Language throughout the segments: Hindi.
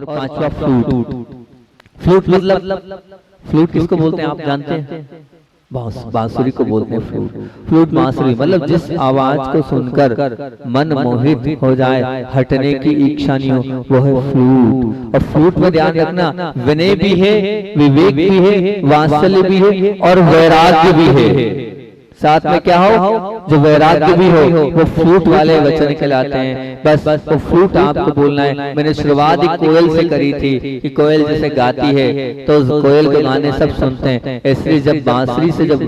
पांचवा फ्लूट। फ्लूट मतलब फ्लूट किसको बोलते हैं आप जानते हैं? बांसुरी को बोलते हैं फ्लूट। फ्लूट बांसुरी मतलब जिस आवाज को सुनकर मन मोहित हो जाए, हटने की इच्छा नहीं हो, वो है फ्लूट। और फ्लूट में ध्यान रखना, विनय भी है, विवेक भी है, वात्सल्य भी है और वैराग्य भी है। साथ में क्या हो? जो वैराग्य भी हो, वो फ्लूट वाले वचन कहलाते हैं। बस वो फ्लूट आपको बोलना है। मैंने शुरुआत ही कोयल से करी थी कि कोयल जैसे गाती है तो उस कोयल के गाने सब सुनते हैं, इसलिए जब बांसुरी से जब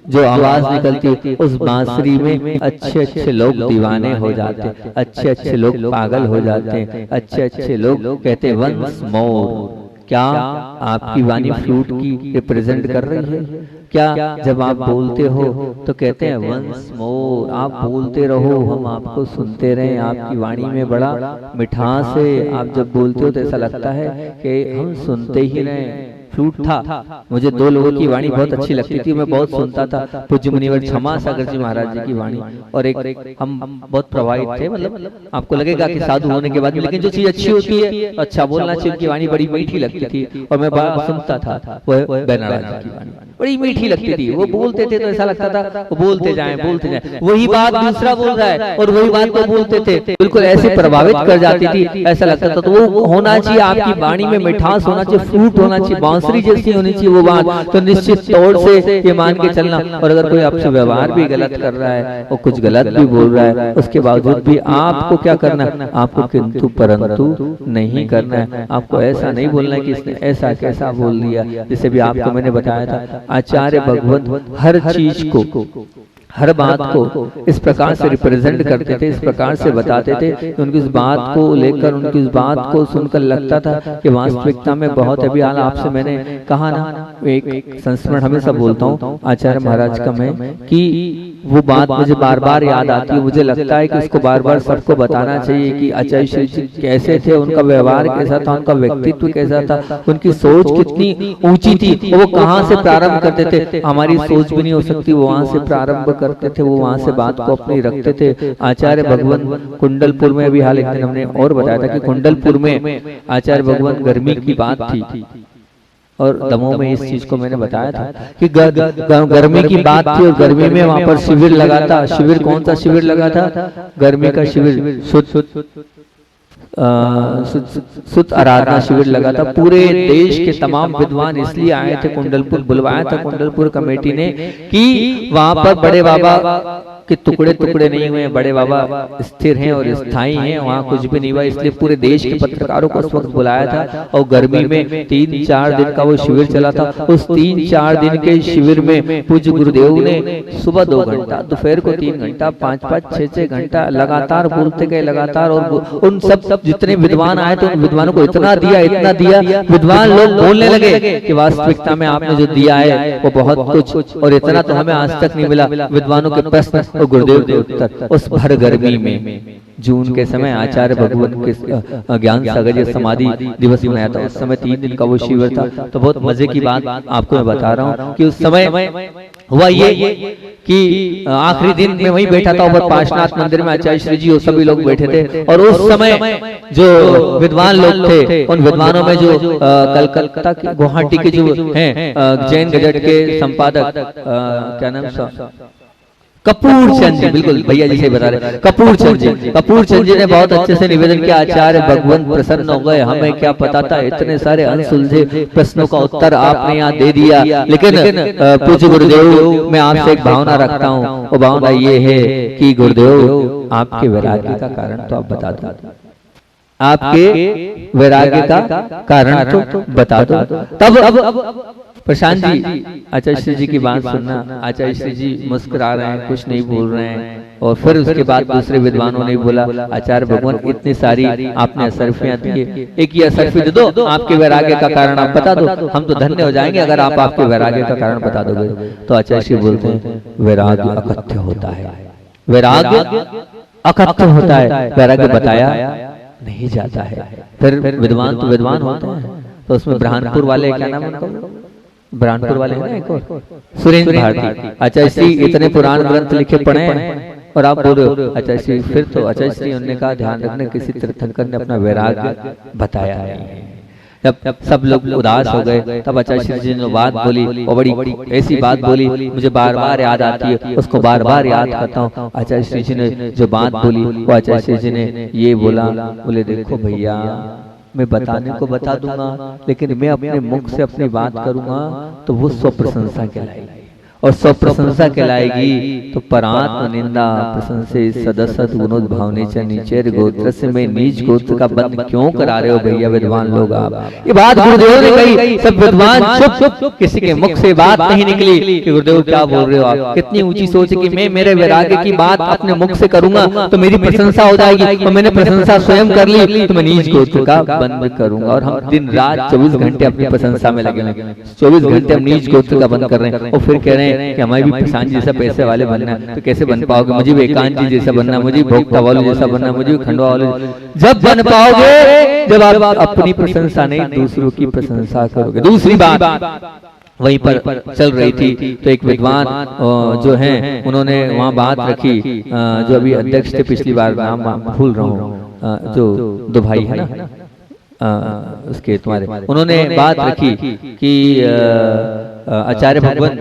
जो आवाज निकलती है उस बांसुरी में अच्छे अच्छे लोग दीवाने हो जाते हैं, अच्छे अच्छे लोग पागल हो जाते हैं, अच्छे अच्छे लोग कहते हैं वंस मोर। क्या आपकी वाणी फ्लूट की रिप्रेजेंट कर रही है? क्या जब आप बोलते हो तो कहते हैं वंस मोर, आप बोलते रहो, हम आपको सुनते रहें, आपकी वाणी में बड़ा मिठास है, आप जब बोलते हो तो ऐसा लगता है कि हम सुनते ही रहें। फ्लूट था, मुझे दो लोगों की वाणी बहुत अच्छी लगती थी, मैं बहुत सुनता था, पूज्य मुनिवर क्षमा सागर जी महाराज जी की वाणी, और एक हम बहुत प्रभावित थे। मतलब आपको लगेगा कि साधु होने के बाद, लेकिन जो चीज अच्छी होती है अच्छा बोलना चाहिए। उनकी वाणी बड़ी मीठी लगती थी और मैं सुनता था। वह बेनाराज जी की वाणी बड़ी मीठी लगती थी, वो बोलते थे तो ऐसा लगता था वो बोलते जाएं बोलते जाएं, वही बात दूसरा बोल रहा है और वही बात को बोलते थे, बिल्कुल ऐसे प्रभावित कर जाती थी, ऐसा लगता था। तो वो होना चाहिए, आपकी वाणी में मिठास होना चाहिए, फ्लूट होना चाहिए, बांसुरी जैसी होनी चाहिए वो बात। तो निश्चित तौर से ये मान के चलना। और अगर कोई आपसे व्यवहार भी गलत कर रहा है और कुछ गलत भी बोल रहा है, उसके बावजूद भी आपको क्या करना है? आपको किंतु परंतु नहीं करना है। आपको ऐसा नहीं बोलना है कि इसने ऐसा कैसा बोल दिया। जैसे भी आपको मैंने बताया था, आचार्य भगवत हर चीज को, हर बात को इस प्रकार से रिप्रेजेंट करते थे, इस प्रकार से बताते थे कि उनकी इस बात को लेकर, उनकी इस बात को सुनकर लगता था कि वास्तविकता में बहुत। अभी हाल आपसे मैंने कहा ना, एक संस्मरण हमेशा बोलता हूँ आचार्य महाराज का मैं, कि वो बात मुझे बार बार याद आती है। मुझे लगता है कि उसको बार बार सबको बताना चाहिए कि आचार्य श्री जी कैसे थे, उनका व्यवहार कैसा था, उनका व्यक्तित्व कैसा था, उनकी सोच कितनी ऊंची थी, वो कहाँ से प्रारंभ करते थे। हमारी सोच भी नहीं हो सकती, वो वहां से प्रारंभ करते थे, वो वहां से बात को अपनी रखते थे। आचार्य भगवान कुंडलपुर में, अभी हाल एक दिन हमने और बताया था कि कुंडलपुर में आचार्य भगवान गर्मी की बात थी, और दमोह में इस चीज को मैंने बताया था कि गर्मी की बात थी और गर्मी में वहां पर शिविर लगा था। शिविर कौन सा शिविर लगा था? गर्मी का शिविर, सुत आराधना शिविर लगा था। पूरे देश के तमाम विद्वान इसलिए आए थे कुंडलपुर, बुलवाया था कुंडलपुर कमेटी ने कि वहां पर बड़े बाबा के टुकड़े टुकड़े नहीं हुए, बड़े बाबा स्थिर हैं और स्थायी हैं, वहाँ कुछ भी नहीं हुआ। इसलिए पूरे देश के पत्रकारों को उस वक्त बुलाया था और गर्मी में 3-4 दिन का वो शिविर चला था। उस 3-4 दिन के शिविर में पूज्य गुरुदेव ने सुबह 2 घंटा, दोपहर को 3 घंटा, 5-5, 6-6 घंटा लगातार बोलते गए लगातार। और उन सब जितने विद्वान आए थे उन विद्वानों को इतना दिया, विद्वान लोग बोलने लगे कि वास्तविकता में आपने जो दिया है वो बहुत कुछ, और इतना तो हमें आज तक नहीं मिला। विद्वानों के प्रश्न और गुरुदेव के उत्तर। उस भर गर्मी में जून के समय आचार्य भगवान के ज्ञान सागर समाधि दिवस मनाया था। उस समय 3 दिन का वो शिविर था। तो बहुत मजे की बात आपको मैं बता रहा हूँ कि उस समय हुआ ये कि आखिरी दिन में वहीं बैठा था ऊपर पार्श्वनाथ मंदिर में आचार्य श्री जी और सभी लोग बैठे थे। और उस समय जो विद्वान लोग थे, उन विद्वानों में जो कलकत्ता के, गुवाहाटी के जो हैं जैन गजट के संपादक, क्या नाम, कपूर चंद जी, बिल्कुल भैया जी से बता रहे, कपूर चंद जी ने बहुत अच्छे से निवेदन किया। आचार्य भगवान प्रसन्न हो गए, हमें क्या पता था इतने सारे अनसुलझे प्रश्नों का उत्तर आपने यहाँ दे दिया। लेकिन पूज्य गुरुदेव, मैं आपसे एक भावना रखता हूँ, वो भावना ये है कि गुरुदेव आपके वैराग्य का कारण तो आप बता दो, आपके वैराग्य का कारण तो बता दो। तब प्रशांत जी आचार्य श्री जी की बात सुनना, आचार्य श्री जी मुस्कुरा रहे हैं, कुछ नहीं बोल रहे हैं। और फिर उसके बाद दूसरे विद्वानों ने बोला, आचार्य भगवान इतनी सारी आपने असरफियां दी, एक ही असरफी दे दो, आपके वैराग्य का कारण आप बता दो, हम तो धन्य हो जाएंगे अगर आप आपके वैराग्य का कारण बता दोगे। तो आचार्य श्री बोलते हैं, वैराग्य अकथ्य होता है, वैराग्य अकथ्य होता है, वैराग्य बताया नहीं जाता है। फिर विद्वान तो विद्वान होते हैं। तो उसमें ब्रह्मपुर वाले, क्या नाम उनका, ब्रह्मपुर वाले हैं ना एक और, सुरेंद्र भारती। अच्छा, इसी इतने पुराण ग्रंथ लिखे पढ़े हैं, और आप बोल रहे हो अच्छा श्री, फिर तो अच्छा श्री उन्होंने कहा ध्यान रखना किसी तीर्थंकर ने अपना वैराग्य बताया है। जब सब लोग उदास हो गए तब आचार्य श्री जी ने बात बोली और बड़ी ऐसी बात बोली मुझे बार बार याद आती है, उसको बार बार याद करता हूँ। आचार्य श्री जी ने जो बात बोली वो आचार्य श्री जी ने ये बोला, बोले देखो भैया मैं बताने को बता दूंगा लेकिन मैं अपने मुख से अपनी बात करूंगा तो वो स्वप्रशंसा कहलाएगी और स्वप्रशंसा कहलाएगी तो परात्म निंदा प्रशंसे सदसत गुणोद भावने च नीचेर गोत्र से मैं नीच गोत्र का बंद क्यों करा रहे हो भैया विद्वान लोग आप। ये बात गुरुदेव ने कही, सब विद्वान चुप, किसी के मुख से बात नहीं निकली कि गुरुदेव क्या बोल रहे हो आप। कितनी ऊंची सोच कि मैं मेरे वैराग्य की बात अपने मुख से करूंगा तो मेरी प्रशंसा हो जाएगी और मैंने प्रशंसा स्वयं कर ली तो मैं नीच गोत्र का बंद करूंगा। और हम दिन रात 24 घंटे अपनी प्रशंसा में लगे हैं, 24 घंटे हम नीच गोत्र का बंद कर रहे हैं और फिर कह रहे हैं कि हमें भी प्रशांत जी जैसा पैसे वाले बनना है। तो कैसे बन पाओगे? मुझे भी एकांत जी जैसा बनना, मुझे भोक्ता वाले जैसा बनना, मुझे भी खंडवा वाले। जब बन पाओगे जब आप अपनी प्रशंसा नहीं दूसरों की प्रशंसा करोगे। दूसरी बात वहीं पर चल रही थी तो एक विद्वान जो हैं उन्होंने वहाँ बात रखी, जो अभी अध्यक्ष थे पिछली बार, नाम भूल रहा हूँ, जो दो भाई है ना उसके तुम्हारे, उन्होंने बात रखी कि आचार्य भगवान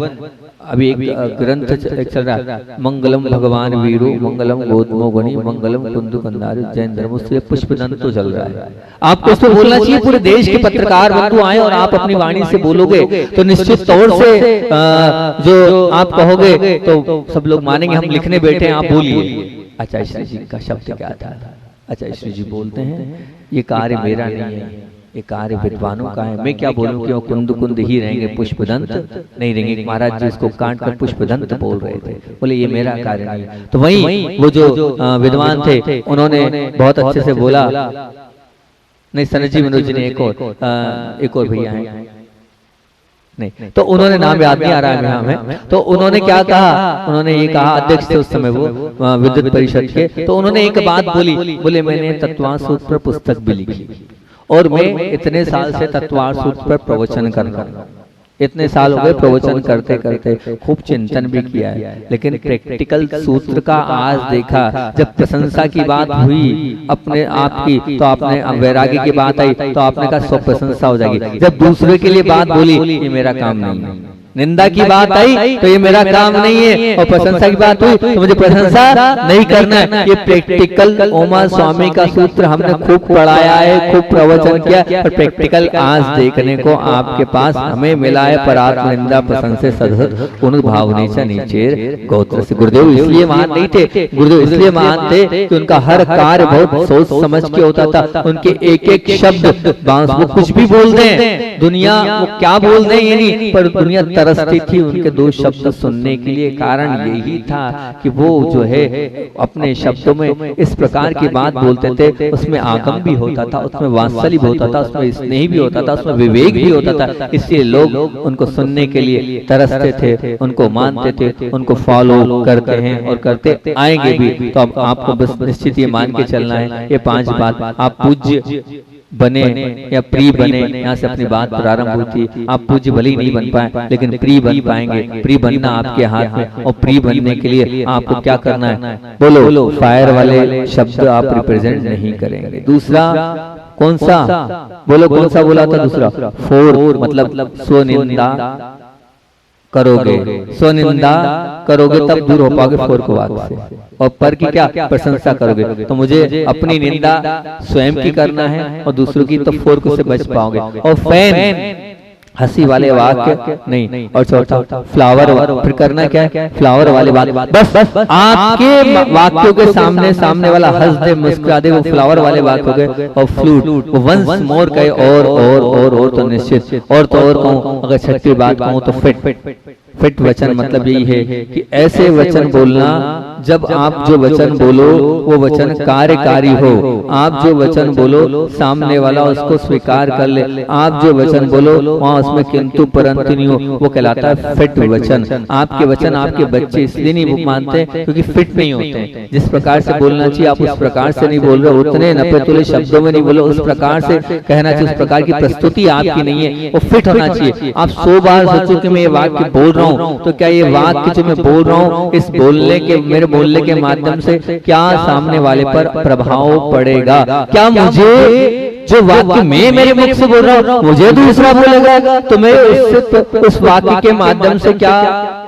अभी एक ग्रंथ चल रहा है, मंगलम भगवान वीरो मंगलम गोतमो गणी मंगलम कुंदु कंदार जैन धर्म से पुष्पदंत तो चल रहा है। आपको इसमें बोलना चाहिए, पूरे देश के पत्रकार बंधु आए और आप अपनी वाणी से बोलोगे तो निश्चित तौर से जो आप कहोगे तो सब लोग मानेंगे हम लिखने बैठे हैं, आप बोलिए। आचार्य श्री जी का शब्द क्या था? आचार्य श्री जी बोलते हैं ये कार्य मेरा नहीं है, ये कार्य विद्वानों का है। मैं क्या बोलूं कि वो कुंद कुंद ही रहेंगे, पुष्पदंत नहीं रहेंगे। महाराज जी इसको काट कर पुष्पदंत बोल रहे थे, बोले ये मेरा कार्य नहीं। तो वहीं वो जो विद्वान थे उन्होंने बहुत अच्छे से बोला, नहीं सनजी मनोज जी ने एक और भैया हैं नहीं, तो उन्होंने नाम याद नहीं आ रहा है हमें, तो उन्होंने क्या कहा, उन्होंने ये कहा, अध्यक्ष थे उस समय वो विद्युत परिषद के, तो उन्होंने एक बात बोली, बोले मैंने तत्वार्थ सूत्र पर पुस्तक भी लिखी और मैं इतने साल से तत्वार्थ सूत्र पर प्रवचन कर रहा हूं, इतने साल हो गए प्रवचन करते करते, खूब चिंतन भी किया है, लेकिन प्रैक्टिकल सूत्र का आज देखा। जब प्रशंसा की बात हुई अपने आप की तो आपने वैराग्य की बात आई तो आपने कहा स्व प्रशंसा हो जाएगी। जब दूसरे के लिए बात बोली ये मेरा काम नहीं है, निंदा की बात आई तो ये मेरा काम नहीं है, और प्रशंसा की बात हुई तो मुझे प्रशंसा नहीं करना है। ये प्रैक्टिकल ओमा स्वामी का सूत्र हमने खूब पढ़ाया है, खूब प्रवचन किया, और प्रैक्टिकल आज देखने को आपके पास हमें मिला है। परात्म निंदा प्रशंसे सदसत उन भावने से नीचे गोत्र से। गुरुदेव इसलिए महान नहीं थे, गुरुदेव इसलिए महान थे कि उनका हर कार्य बहुत सोच समझ के होता था। उनके एक एक शब्द वो कुछ भी बोलते हैं, दुनिया वो क्या बोल रहे हैं ये नहीं, पर दुनिया तरसती थी उनके दो शब्द सुनने के लिए। कारण यही था कि वो जो है अपने शब्दों में इस प्रकार की बात बोलते थे, उसमें आगम भी होता था, उसमें वात्सल्य भी होता था, उसमें स्नेह भी होता था, उसमें विवेक भी होता था। इसलिए लोग उनको सुनने के लिए तरसते थे, उनको मानते थे, उनको फॉलो करते हैं और करते आएंगे भी। तो अब आपको बस निश्चित ये मान के चलना है, ये 5 बात आप पूज्य बने या प्रिय बने, यहाँ से अपनी बात प्रारंभ हुई थी। आप पूज्य भले ही नहीं बन पाए लेकिन प्रिय बन पाएंगे। प्रिय बनना आपके हाथ में, और प्रिय बनने के लिए आपको क्या करना है? बोलो, फायर वाले शब्द आप रिप्रेजेंट नहीं करेंगे। दूसरा कौन सा? बोलो कौन सा बोला था दूसरा? फोर मतलब स्वनिंदा करोगे, स्वनिंदा करोगे तब दूर हो पाओगे फोर को बात से। और पर की क्या? प्रशंसा करोगे। तो मुझे अपनी निंदा स्वयं की करना है और दूसरों की, तो फोर को से बच पाओगे। और फैन हंसी वाले वाक्य नहीं। और चौथा फ्लावर, फिर करना क्या है? फ्लावर वाले बात। बस आपके वाक्यों के सामने वाला हंस दे, मुस्कुरा दे, वो फ्लावर वाले बात हो गए। और फ्लूट वो वंस मोर कहे और तो निश्चित, और तो और कहूं, अगर छठी बात कहूं तो फिट वचन मतलब यही है कि ऐसे वचन बोलना जब आप जो वचन बोलो वो वचन कार्यकारी हो। आप जो वचन बोलो सामने वाला उसको स्वीकार कर ले। आप जो वचन बोलो वहाँ उसमें किंतु परंतु नहीं हो, वो कहलाता है फिट वचन। आपके वचन आपके बच्चे इसलिए नहीं मानते क्योंकि फिट नहीं होते। जिस प्रकार से बोलना चाहिए आप उस प्रकार से नहीं बोल रहे, उतने नपे तुले शब्दों में नहीं बोलो, उस प्रकार से कहना चाहिए, उस प्रकार की प्रस्तुति आपकी नहीं है, वो फिट होना चाहिए। आप 100 बार सोचो कि मैं ये वाक्य बोल रहा हूँ तो क्या ये वाक्य जो मैं बोल रहा हूँ इस बोलने के मेरे बोलने के माध्यम से क्या सामने वाले पर प्रभाव पड़ेगा? क्या मुझे जो वाक्य मैं मेरे मुख से बोल रहा हूँ मुझे दूसरा बोलेगा तो मैं उस वाक्य के माध्यम से क्या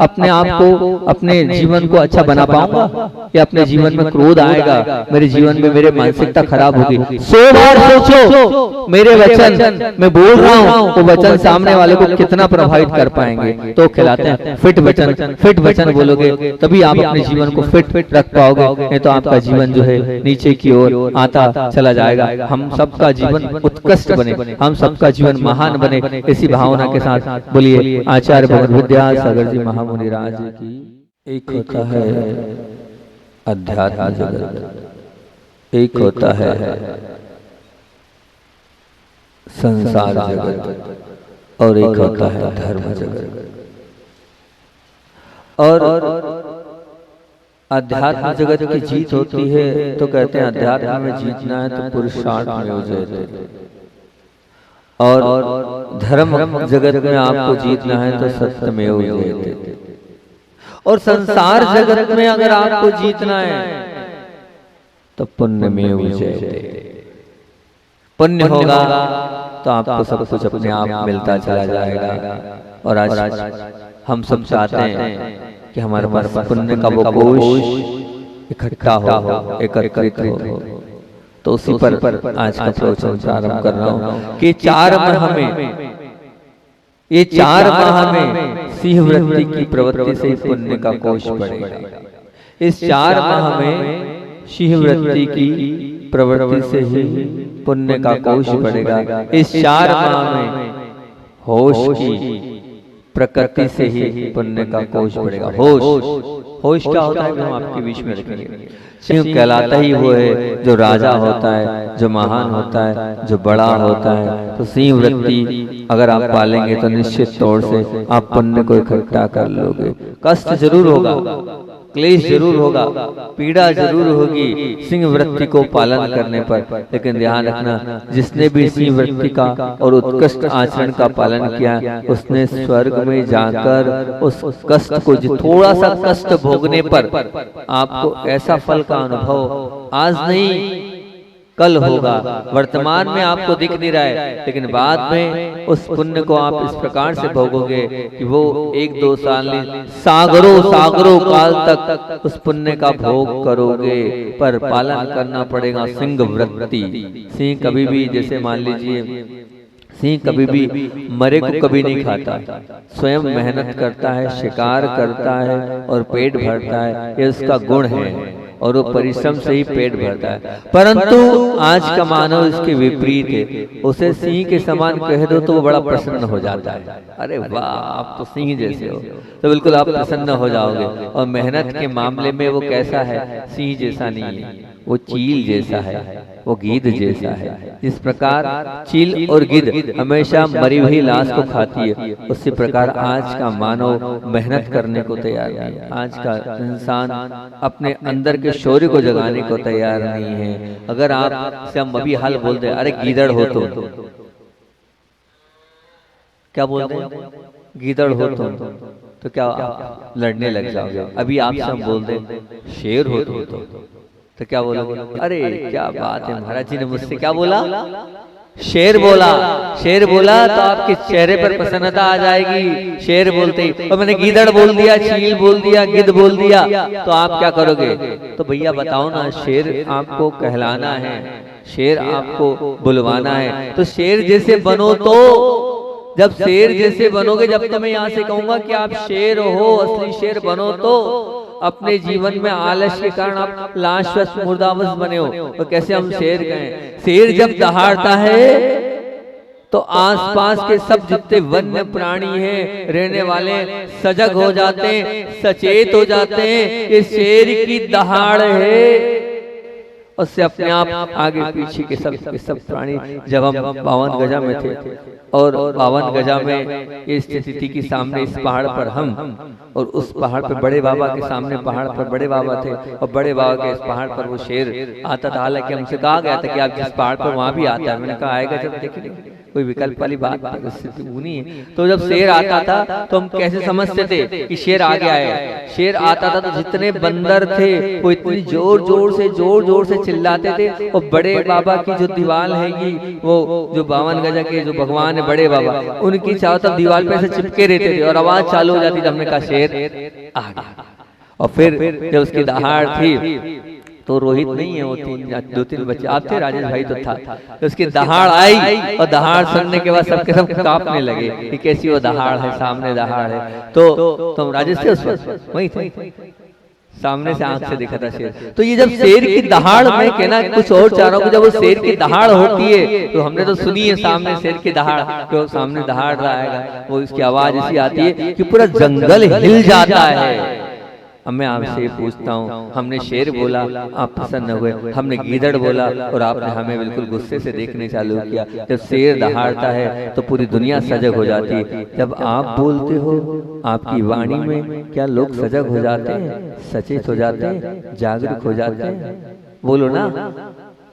अपने आप को अपने जीवन को अच्छा बना पाऊंगा या अपने जीवन में क्रोध आएगा, मेरे जीवन में मेरे मानसिकता खराब होगी? 100 बार सोचो मेरे वचन मैं बोल रहा हूँ वो वचन सामने वाले को कितना प्रभावित कर पाएंगे। तो खिलाते हैं फिट वचन बोलोगे तभी आप अपने जीवन को फिट रख पाओगे, नहीं तो आपका जीवन जो है नीचे की ओर आता चला जाएगा। हम सबका जीवन उत्कृष्ट बने, हम सबका जीवन महान बने, इसी भावना के साथ बोलिए आचार्य भगवत विद्यासागर जी महामुनि राज की। एक होता है अध्यात्म जगत, एक होता है संसार जगत और एक होता है धर्म जगत। और अध्यात्म जगत की जीत होती है तो कहते हैं अध्यात्म में जीतना है तो पुरुषार्थ में हो जाए, और धर्म जगत में आपको जीतना है तो सत्य में हो जाए। और संसार जगत में अगर आपको जीतना है तो पुण्य में हो जाए। पुण्य होगा तो आपको सब कुछ अपने आप मिलता चला जाएगा। और आज हम सब चाहते हैं कि हमारे पास पुण्य का वो कोश इकट्ठा हो, एकत्रित हो। तो उसी पर आज का प्रवचन प्रारंभ कर रहा हूँ कि 4 माह में ये 4 माह में सिंह वृत्ति की प्रवृत्ति से पुण्य का कोश बढ़ेगा। इस 4 माह में सिंह वृत्ति की प्रवृत्ति से ही पुण्य का कोश बढ़ेगा। इस 4 माह में होश की प्रकृति से ही पुण्य का कोश बढ़ेगा। होश क्या होता है हम आपके बीच में रखेंगे। सिंह कहलाता ही वो है जो राजा होता है, जो महान होता है, जो बड़ा होता है। तो सिंह वृत्ति अगर आप पालेंगे तो निश्चित तौर से आप पुण्य को इकट्ठा कर लोगे। कष्ट जरूर होगा, क्लेश जरूर होगा, पीड़ा जरूर होगी सिंह वृत्ति को पालन करने पर, लेकिन ध्यान रखना जिसने भी सिंह वृत्ति का और उत्कृष्ट आचरण का पालन किया उसने स्वर्ग में जाकर उस कष्ट को थोड़ा सा कष्ट भोगने पर आपको ऐसा फल का अनुभव आज नहीं कल होगा। वर्तमान में आपको दिख नहीं रहा है, लेकिन बाद में उस पुण्य को आप इस प्रकार से भोगोगे कि वो 1-2 साल नहीं सागरों काल तक उस पुण्य का भोग करोगे। पर पालन करना पड़ेगा सिंह वृत्ति। सिंह कभी भी, जैसे मान लीजिए सिंह कभी भी मरे को कभी नहीं खाता, स्वयं मेहनत करता है, शिकार करता है और पेट भरता है, ये उसका गुण है और वो परिश्रम से ही पेट भरता है। परंतु आज का मानव इसके विपरीत है, उसे सिंह के समान कह दो तो वो बड़ा प्रसन्न हो जाता है। अरे वाह आप तो सिंह जैसे हो, तो बिल्कुल आप प्रसन्न हो जाओगे। और मेहनत के मामले में वो कैसा है, सिंह जैसा नहीं है, वो चील जैसा है, वो गिद्ध जैसा है। जिस प्रकार चील और गिद्ध हमेशा मरी हुई लाश को खाती है, उसी प्रकार आज का मानव मेहनत करने को तैयार नहीं है। आज का इंसान अपने अंदर के शौर्य को जगाने को तैयार नहीं है। अगर आप से हम अभी हाल बोलते हैं, अरे गीदड़ हो तुम, क्या बोलते हैं, गीदड़ हो तुम, तो क्या लड़ने लग जाओगे। अभी आपसे हम बोलते शेर हो तुम तो क्या बोलोगे, अरे क्या बात है, महाराज जी ने मुझसे क्या बोला, शेर बोला। शेर बोला तो आपके चेहरे पर प्रसन्नता आ जाएगी शेर बोलते ही। और मैंने गीदड़ बोल दिया, चील बोल दिया, गिद्ध बोल दिया, तो आप क्या करोगे। तो भैया बताओ ना, शेर आपको कहलाना है, शेर आपको बुलवाना है, तो शेर जैसे बनो। तो जब शेर जैसे बनोगे, जब तो मैं यहाँ से कहूंगा कि आप शेर हो, असली शेर बनो, तो अपने जीवन में आलस्य के कारण आप लाशवश मुर्दावश बने हो। तो कैसे हम शेर कहें। शेर जब दहाड़ता है तो आसपास के सब जितने वन्य प्राणी हैं रहने वाले सजग हो जाते हैं, सचेत हो जाते हैं। ये शेर की दहाड़ है, उससे अपने आप आगे पीछे के सब प्राणी। जब हम 52 गजा में थे और 52 गजा में इस स्थिति की सामने इस पहाड़ पर हम, और उस पहाड़ पर बड़े बाबा के सामने पहाड़ पर बड़े बाबा थे, और बड़े बाबा के इस पहाड़ पर वो शेर आता था। हालांकि हमसे कहा गया था कि आप जिस पहाड़ पर वहां भी आता है, मैंने कहा आएगा जब देखेंगे। कोई विकल्प वाली बात नहीं है। तो जब शेर आता था तो हम कैसे समझते थे कि शेर आ गया है। शेर आता था तो जितने बंदर थे वो इतनी जोर जोर से चिल्लाते थे। और बड़े बाबा की जो दीवार हैगी, वो जो 52 गजा के जो भगवान है बड़े बाबा, उनकी चारों तरफ दीवार पे ऐसे चिपके रहते थे और आवाज चालू हो जाती थी। हमने कहा शेर आ गया। और फिर जब उसकी दहाड़ थी तो रोहित नहीं है, वो 2-3 बच्चे आप थे, राजेश भाई तो था। तो उसकी दहाड़ आई और दहाड़ सुनने के बाद सबके सब कांपने लगे कि कैसी वो दहाड़ है, सामने दहाड़ है। तो तुम राजेश थे उस वक्त? वही थे, सामने से आंख से देखा था शेर। तो ये जब शेर की दहाड़ में कहना कुछ और चाह रहा हूँ, जब वो शेर की दहाड़ होती है तो हमने तो सुनी है सामने शेर की दहाड़, तो सामने दहाड़ रहा है, वो इसकी आवाज ऐसी आती है कि पूरा जंगल हिल जाता है। अब मैं आपसे पूछता हूँ, हमने शेर बोला आप प्रसन्न हुए, हमने गीदड़ बोला और आपने हमें बिल्कुल गुस्से से देखने चालू किया। जब शेर दहाड़ता है तो पूरी दुनिया सजग हो जाती है। जब आप बोलते हो आपकी वाणी में क्या लोग सजग हो जाते हैं, सचेत हो जाते हैं, जागरूक हो जाते हैं? बोलो ना,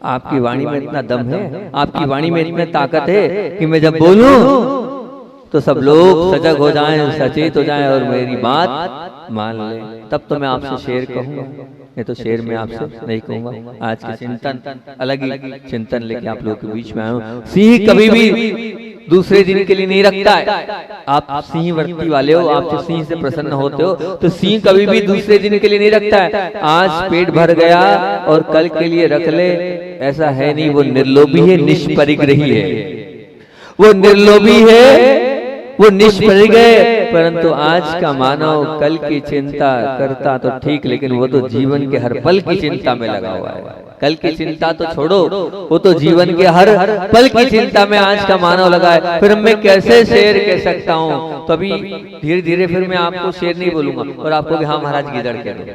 आपकी वाणी में इतना दम है, आपकी वाणी में इतनी ताकत है कि मैं जब बोलूं तो सब लोग सजग हो जाएं, सचेत हो जाएं और मेरी बात मान लें। तब तो मैं आपसे शेर कहूंगा, नहीं तो शेर में आपसे नहीं कहूंगा। आज के चिंतन अलग ही चिंतन लेके आप लोगों के बीच में आया हूं। सिंह कभी भी दूसरे दिन के लिए नहीं रखता है। आप सिंह वर्ती वाले हो, आप सिंह से प्रसन्न होते हो, तो सिंह कभी भी दूसरे दिन के लिए नहीं रखता है। आज पेट भर गया और कल के लिए रख ले, ऐसा है नहीं। वो निर्लोभी है, निष्परिग्रही है, वो निर्लोभी है, वो निष्परिग्रही है। परंतु आज का मानव कल की चिंता करता तो ठीक, लेकिन वो तो जीवन के हर पल की चिंता में लगा हुआ है। कल की चिंता तो छोड़ो, वो तो जीवन के हर पल की चिंता में आज का मानव लगा है। फिर मैं कैसे शेर कह सकता हूँ? तो अभी धीरे धीरे फिर मैं आपको शेर नहीं बोलूंगा और आपको भी हाँ महाराज गीदड़ कह दूंगा।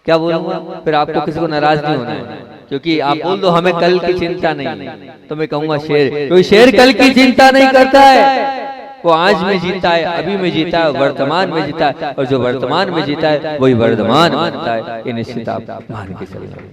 क्या बोलूंगा? फिर आपको किसी को नाराज नहीं होना है, क्योंकि आप बोल दो हमें कल की चिंता नहीं, तो मैं कहूंगा शेर, क्योंकि शेर कल की चिंता नहीं करता है। वो आज में जीता है, अभी में जीता है, वर्तमान में जीता है, और जो वर्तमान में जीता है वही वर्धमान बनता है। ये निश्चित आप मान के चलिए।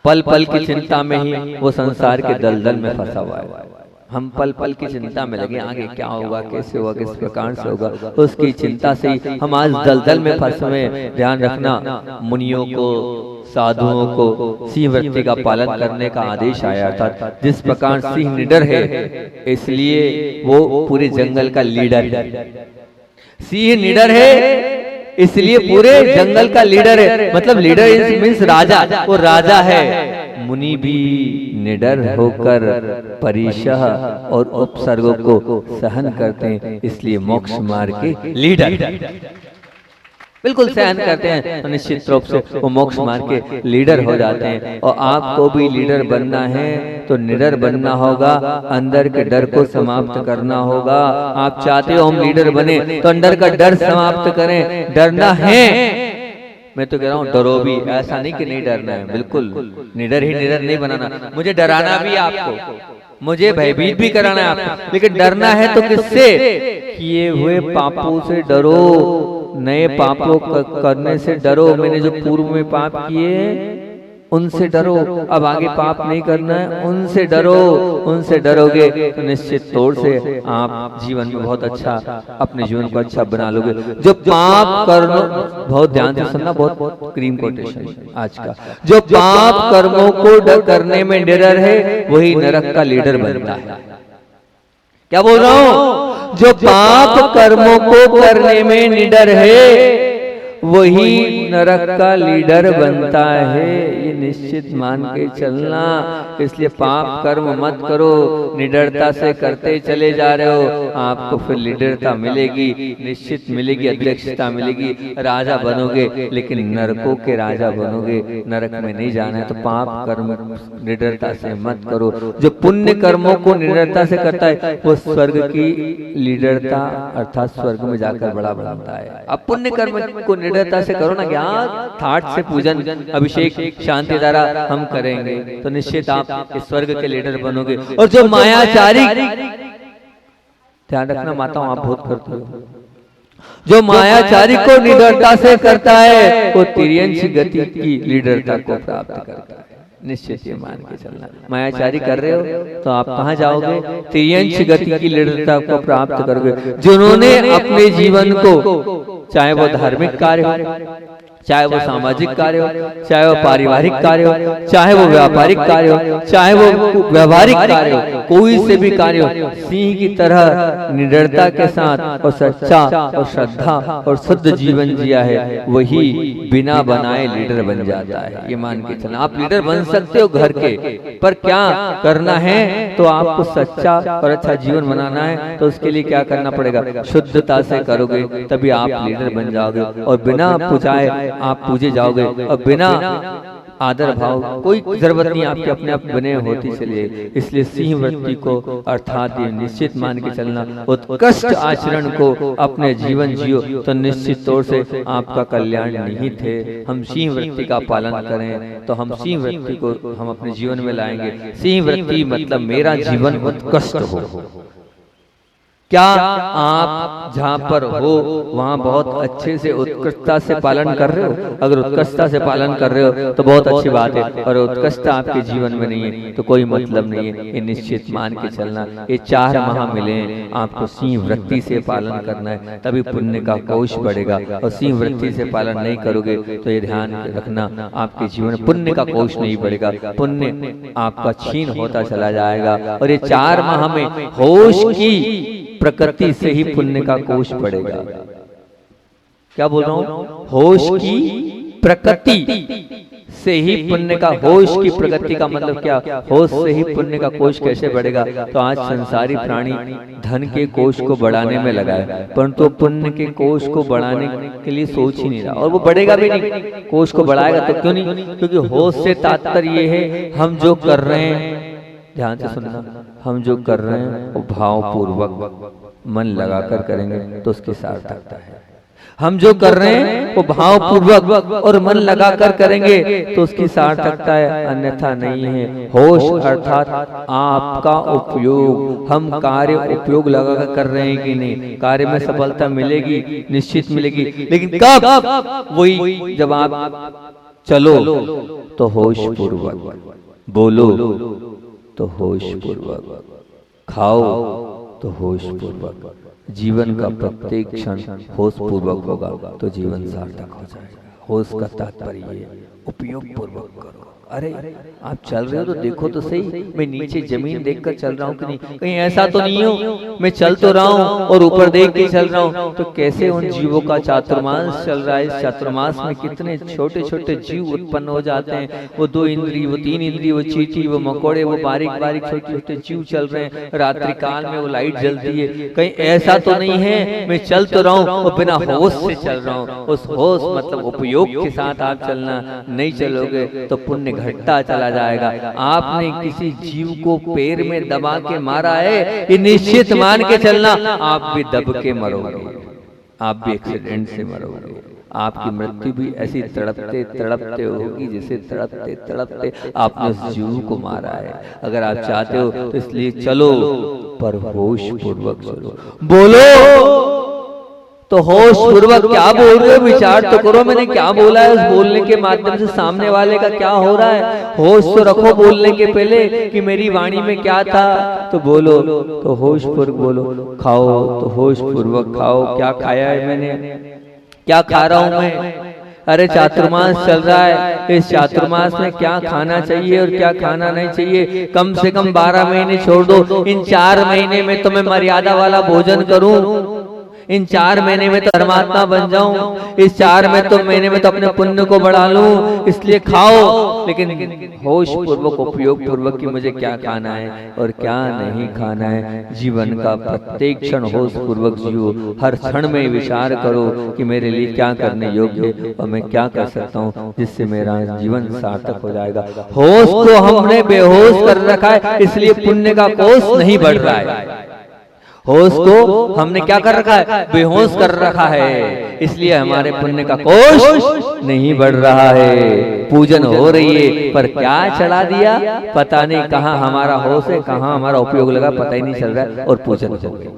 पल पल की चिंता में ही वो संसार के दलदल में फंसा हुआ है। हम पल पल की चिंता में लगे, आगे क्या होगा, कैसे होगा, किस प्रकार से होगा, उसकी चिंता से ही हम आज दलदल में फंसे हुए। ध्यान रखना, मुनियों को, साधुओं को सिंह वृत्ति का पालन करने का आदेश आया था। जिस प्रकार सिंह निडर है, इसलिए वो पूरे जंगल का लीडर है। सिंह निडर है इसलिए पूरे जंगल का लीडर है, मतलब लीडर मीन्स राजा, वो राजा है। मुनि भी निडर होकर परिशह और उपसर्गों को सहन करते हैं, इसलिए मोक्ष मार्ग के लीडर बिल्कुल सहन करते हैं, तो निश्चित रूप से वो मोक्ष मार्ग के लीडर हो जाते हैं। और आपको भी लीडर बनना है तो निडर बनना होगा, अंदर के डर को समाप्त करना होगा। आप चाहते हो हम लीडर बने तो अंदर का डर समाप्त करें। डरना है, मैं तो कह रहा हूँ डरो भी, ऐसा नहीं कि नहीं डरना है, बिल्कुल निडर ही निडर नहीं बनाना। मुझे डराना भी आपको, मुझे भयभीत भी कराना है आपको, लेकिन डरना है तो किससे? किए हुए पापों से डरो, नए पापों करने से डरो। मैंने जो पूर्व में पाप किए उनसे डरो, अब आगे पाप नहीं करना है, उनसे डरो। उनसे डरोगे तो निश्चित तौर से आप जीवन में बहुत अच्छा, अपने जीवन को अच्छा बना लोगे। जो पाप कर्म, बहुत ध्यान से सुनना, बहुत क्रीम कोटेशन आज का, जो पाप कर्मों को करने में निडर है वही नरक का लीडर बनता है। क्या बोल रहा हूं? जो पाप कर्मों को करने में निडर है वही नरक का लीडर बनता है। ये निश्चित मान के चलना। इसलिए पाप कर्म मत करो, निडरता से करते चले जा रहे हो, आपको फिर लीडरता मिलेगी, निश्चित मिलेगी, अध्यक्षता मिलेगी, राजा बनोगे, लेकिन नरकों के राजा बनोगे। नरक में नहीं जाना है तो पाप कर्म निडरता से मत करो। जो पुण्य कर्मों को निडरता से करता है वो स्वर्ग की लीडरता अर्थात स्वर्ग में जाकर बड़ा बनता है। अब पुण्य कर्म को निडरता से करो ना, क्या थाट से पूजन, अभिषेक, शांति धारा हम करेंगे तो निश्चित आप इस स्वर्ग के लीडर बनोगे। और जो मायाचारी, ध्यान रखना माताओं आप बहुत करते हो, जो मायाचारी को निडरता से करता है वो तिर्यंश गति की लीडरता को प्राप्त करता है। निश्चित ये मान के चलना। मायाचारी कर रहे हो तो आप कहाँ जाओगे? तिर्यंश गति की लिटता को प्राप्त करोगे। जिन्होंने अपने जीवन को, चाहे वो धार्मिक कार्य हो, चाहे वो सामाजिक कार्य हो, चाहे वो पारिवारिक कार्य हो, चाहे वो व्यापारिक कार्य हो, चाहे वो व्यवहारिक कार्य हो, कोई से भी कार्य हो, सिंह की तरह निडरता के साथ और सच्चा और श्रद्धा और शुद्ध जीवन जिया है, वही बिना बनाए लीडर बन जाता है। ये मान के चलना। आप लीडर बन सकते हो घर के, पर क्या करना है? तो आपको सच्चा और अच्छा जीवन बनाना है, तो उसके लिए क्या करना पड़ेगा? शुद्धता से करोगे तभी आप लीडर बन जाओगे। और बिना पूजाए आप पूजे जाओगे, और बिना आदर भाव कोई जरूरत नहीं आपके अपने आप बने होती चलिए। इसलिए सिंह वृत्ति को अर्थात ये निश्चित मान के चलना, उत्कृष्ट आचरण को अपने जीवन जियो तो निश्चित तौर से आपका कल्याण निहित है। हम सिंह वृत्ति का पालन करें तो हम सिंह वृत्ति को हम अपने जीवन में लाएंगे। सिंह वृत्ति मतलब मेरा जीवन उत्कृष्ट हो। क्या आप जहाँ पर हो वहाँ बहुत अच्छे से उत्कृष्टता से पालन कर रहे हो? अगर उत्कृष्टता से पालन कर रहे हो तो बहुत अच्छी बात है, और उत्कृष्टता आपके जीवन में नहीं है तो कोई मतलब नहीं है। ये निश्चित मान के चलना। ये 4 माह मिले आपको सिंह वृत्ति से पालन करना है, तभी पुण्य का कोश बढ़ेगा। और सिंह वृत्ति से पालन नहीं करोगे तो ये ध्यान रखना, आपके जीवन में पुण्य का कोश नहीं बढ़ेगा, पुण्य आपका छीन होता चला जाएगा। और ये 4 माह में होश की प्रकृति से ही पुण्य का कोश बढ़ेगा। क्या बोल रहा हूं? होश की प्रकृति से ही पुण्य का, होश की प्रकृति का मतलब क्या? होश से ही पुण्य का कोश कैसे बढ़ेगा? तो आज संसारी प्राणी धन के कोश को बढ़ाने में लगा है, परंतु पुण्य के कोश को बढ़ाने के लिए सोच ही नहीं रहा, और वो बढ़ेगा भी नहीं। कोश को बढ़ाएगा तो क्यों नहीं? क्योंकि होश से तात्पर्य ये है हम जो कर रहे हैं, ध्यान से सुनना, हम जो कर रहे हैं वो भावपूर्वक मन लगाकर करेंगे तो उसकी सार्थकता है। हम जो कर रहे हैं वो भावपूर्वक और मन लगाकर करेंगे तो उसकी सार्थकता है, अन्यथा नहीं है। होश अर्थात आपका उपयोग, हम कार्य उपयोग लगाकर कर रहे हैं कि नहीं? कार्य में सफलता मिलेगी, निश्चित मिलेगी, लेकिन कब? वही जब आप चलो तो होश पूर्वक, बोलो तो होश पूर्वक, खाओ तो होश पूर्वक, जीवन का प्रत्येक क्षण होश पूर्वक होगा तो जीवन सार्थक हो जाएगा। होश का तात्पर्य ये उपयोग पूर्वक करो। अरे आप चल रहे हो तो देखो तो सही, मैं नीचे जमीन देखकर चल रहा हूँ कि नहीं? कहीं ऐसा तो नहीं हो मैं चल तो रहा हूँ और ऊपर देख के चल रहा हूँ? तो कैसे उन जीवों का चातुर्मास चल रहा है। इस चातुर्मास में कितने छोटे छोटे जीव उत्पन्न हो जाते हैं। वो 2 इंद्रिय, वो 3 इंद्रिय, वो चींटी, वो मकोड़े, वो बारीक बारीक छोटे छोटे जीव चल रहे हैं। रात्रि काल में वो लाइट जलती है। कहीं ऐसा तो नहीं है मैं चल तो रहा हूँ और बिना होश से चल रहा हूँ? उस होश मतलब उपयोग के साथ आप चलना। नहीं चलोगे तो पुण्य घटता चला जाएगा। आपने किसी जीव को पैर में दबा के मारा है, ये निश्चित मान के चलना आप भी दब के मरोगे, आप भी एक्सीडेंट से मरोगे। आपकी मृत्यु भी ऐसी तड़पते तड़पते होगी जैसे तड़पते तड़पते आपने उस जीव को मारा है। अगर आप चाहते हो तो इसलिए चलो, पर होश पूर्वक चलो। बोलो तो होश पूर्वक क्या बोल रहे हो, विचार तो करो मैंने क्या बोला है। उस बोलने के माध्यम से सामने वाले का क्या हो रहा है, होश तो रखो बोलने के पहले कि मेरी वाणी में क्या था। तो बोलो तो होश पूर्वक बोलो, खाओ तो होश पूर्वक खाओ। क्या खाया है मैंने, क्या खा रहा हूं मैं? अरे चातुर्मास चल रहा है, इस चातुर्मास में क्या खाना चाहिए और क्या खाना नहीं चाहिए। कम से कम 12 महीने छोड़ दो, इन 4 महीने में तो मैं मर्यादा वाला भोजन करूं, इन 4 महीने में तो धर्मात्मा बन जाऊं, इस 4 महीने में तो अपने पुण्य को बढ़ा लूं। इसलिए खाओ, लेकिन होश पूर्वक उपयोग पूर्वक कि मुझे क्या खाना है और क्या नहीं खाना है। जीवन का प्रत्येक क्षण होश पूर्वक जियो। हर क्षण में विचार करो कि मेरे लिए क्या करने योग्य है और मैं क्या कर सकता हूँ जिससे मेरा जीवन सार्थक हो जाएगा। होश को हमने बेहोश कर रखा है, इसलिए पुण्य का कोश नहीं बढ़ रहा है। होश को हमने क्या कर रखा है, बेहोश कर रखा है, इसलिए हमारे पुण्य का कोश नहीं बढ़ रहा है। पूजन हो रही है पर क्या चढ़ा दिया पता नहीं, कहाँ हमारा होश है कहाँ हमारा उपयोग लगा पता ही नहीं चल रहा है, और पूजन हो गई।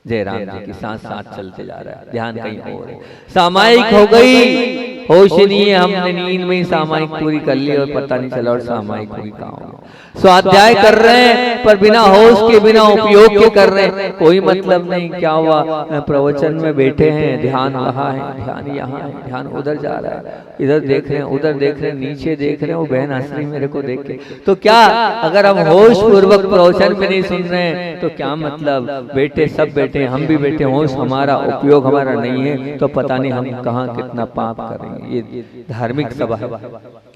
जय राम जी की साथ साथ चलते जा रहा है, ध्यान कहीं और है। सामायिक हो गई होश ही नहीं है, हमने नींद में ही सामायिक पूरी कर ली और पता नहीं चला और सामायिक पूरी कहाँ हो गया। स्वाध्याय कर रहे हैं पर बिना होश के, बिना उपयोग के कर रहे हैं, कोई मतलब नहीं। क्या हुआ, प्रवचन में बैठे हैं, ध्यान वहाँ है, ध्यान यहाँ है, ध्यान उधर जा रहा है, इधर देख रहे हैं, उधर देख रहे हैं, नीचे देख रहे हैं, वो बहन हंस रही मेरे को देख के। तो क्या अगर हम होश पूर्वक प्रवचन में नहीं सुन रहे हैं तो क्या मतलब, बैठे सब बैठे, हम भी बैठे, होश हमारा, उपयोग हमारा नहीं है, तो पता नहीं हम कहाँ कितना पाप करेंगे। ये धार्मिक सभा है,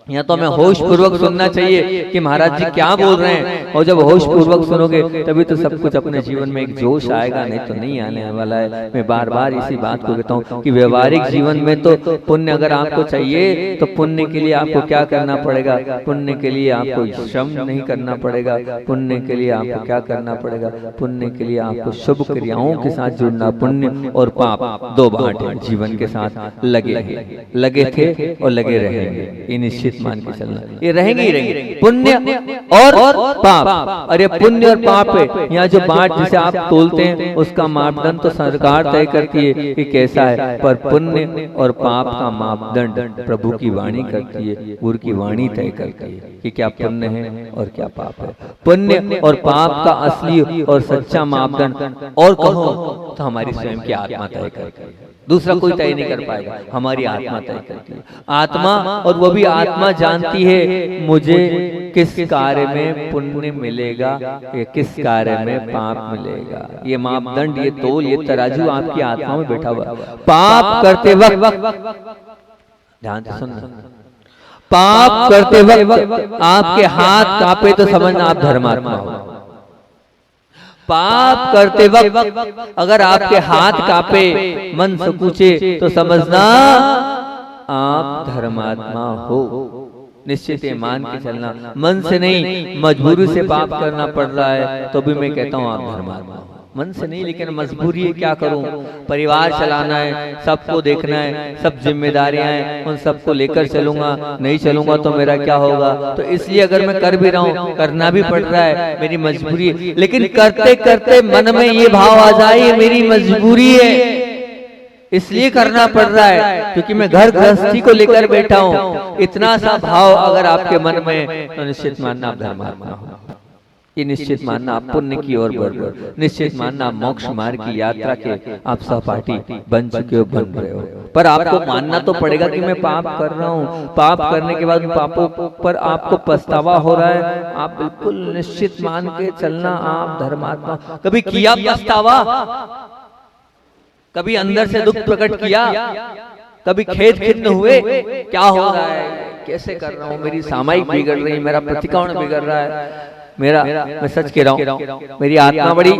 यहाँ तो हमें होश पूर्वक सुनना चाहिए कि महाराज जी क्या बोल रहे हैं, और जब होश पूर्वक सुनोगे तभी तो सब कुछ अपने जीवन में एक जोश आएगा, नहीं तो नहीं आने वाला है। मैं बार बार इसी बात को कहता हूँ कि व्यवहारिक जीवन में तो पुण्य अगर आपको चाहिए तो पुण्य के लिए आपको क्या करना पड़ेगा, पुण्य के लिए आपको श्रम नहीं करना पड़ेगा, पुण्य के लिए आपको क्या करना पड़ेगा, पुण्य के लिए आपको शुभ क्रियाओं के साथ जुड़ना। पुण्य और पाप दो बातें जीवन के साथ लगे थे और लगे रहेंगे, ये निश्चित मान के चलना, ये रहेंगे ही रहेंगे, पुण्य और पाप। अरे पुण्य और पाप है, यहाँ जो बाट जिसे आप तोलते हैं उसका मापदंड तो सरकार तय करती है कि कैसा है, पर पुण्य और पाप का मापदंड प्रभु की वाणी करती है, गुरु की वाणी तय करती है कि क्या पुण्य है और क्या पाप है। पुण्य और पाप का असली और सच्चा मापदंड और कहो तो हमारी स्वयं की आत्मा तय करती है, दूसरा कोई तय नहीं कर पाएगा, हमारी आत्मा तय करती है। आत्मा, और वो भी आत्मा जानती है मुझे किस कार्य में पुण्य मिलेगा या किस कार्य में पाप मिलेगा। ये मापदंड, ये तोल, ये तराजू आपकी आत्मा में बैठा हुआ। पाप करते वक्त ध्यान से सुनना, पाप करते वक्त आपके हाथ कांपे तो समझना आप धर्मात्मा हो। पाप करते वक्त अगर आपके हाथ कांपे, मन सकुचे, तो समझना आप धर्मात्मा हो। निश्चित है, मान के चलना, मन से नहीं मजबूरी से पाप करना पड़ रहा है तो भी मैं कहता हूँ आप धर्मात्मा हो। मन से नहीं, लेकिन मजबूरी है, क्या करूं, परिवार चलाना है, सबको देखना है, सब जिम्मेदारियां हैं, उन सबको लेकर चलूंगा, नहीं चलूंगा तो मेरा क्या होगा। तो इसलिए अगर मैं कर भी रहा हूँ, करना भी पड़ रहा है, मेरी मजबूरी है, लेकिन करते करते मन में ये भाव आ जाए मेरी मजबूरी है, इसलिए करना पड़ रहा है क्योंकि मैं घर गृहस्थी को लेकर बैठा हूँ। इतना सा भाव अगर आपके मन में, तो निश्चित मानना आप धर्मात्मा हो। ये निश्चित मानना आप पुण्य की ओर बढ़ रहे हो, निश्चित मानना आप मोक्ष मार्ग की यात्रा के आप सहपाठी बन चुके हो, बन रहे हो। पर आपको मानना तो पड़ेगा कि मैं पाप कर रहा हूँ, पाप करने के बाद पापों पर आपको पछतावा हो रहा है, आप बिल्कुल निश्चित मान के चलना आप धर्मात्मा। कभी किया पछतावा, कभी अंदर से दुख प्रकट किया, कभी खेद खिन्न हुए, क्या हो रहा है, कैसे कर रहा हूँ, मेरी सामायिक बिगड़ रही है, मेरा प्रतिकोण बिगड़ रहा है, मैं सच कह रहा हूँ मेरी आत्मा बड़ी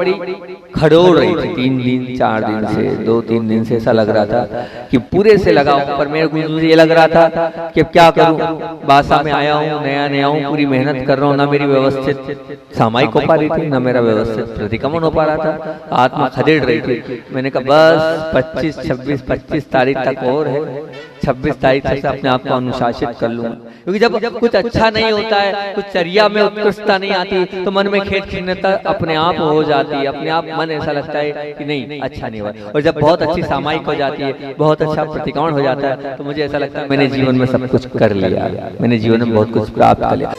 खड़ोड़ रही थी 3 दिन 4 दिन से, 2-3 दिन से ऐसा लग रहा था कि पूरे से लगाऊं, पर मेरे को मुझे ये लग रहा था कि अब क्या करूं, बासा में आया हूँ, नया हूँ, पूरी मेहनत कर रहा हूँ, ना मेरी व्यवस्थित सामायिक हो पा रही थी, ना मेरा व्यवस्थित प्रतिक्रमण हो पा रहा था, आत्मा खदेड़ रही थी। मैंने कहा बस 25 तारीख तक और है, 26 तारीख तक अपने आप को अनुशासित कर लूंगा, क्योंकि जब कुछ अच्छा नहीं होता है, कुछ चर्या में उत्कृष्टता नहीं आती, तो मन में खेद खिन्नता अपने आप हो जाती है, अपने आप मन ऐसा लगता है कि नहीं अच्छा नहीं हुआ। और जब बहुत अच्छी सामायिक हो जाती है, बहुत अच्छा प्रतिकोण हो जाता है, तो मुझे ऐसा लगता है मैंने जीवन में सब कुछ कर लिया, मैंने जीवन में बहुत कुछ प्राप्त कर लिया।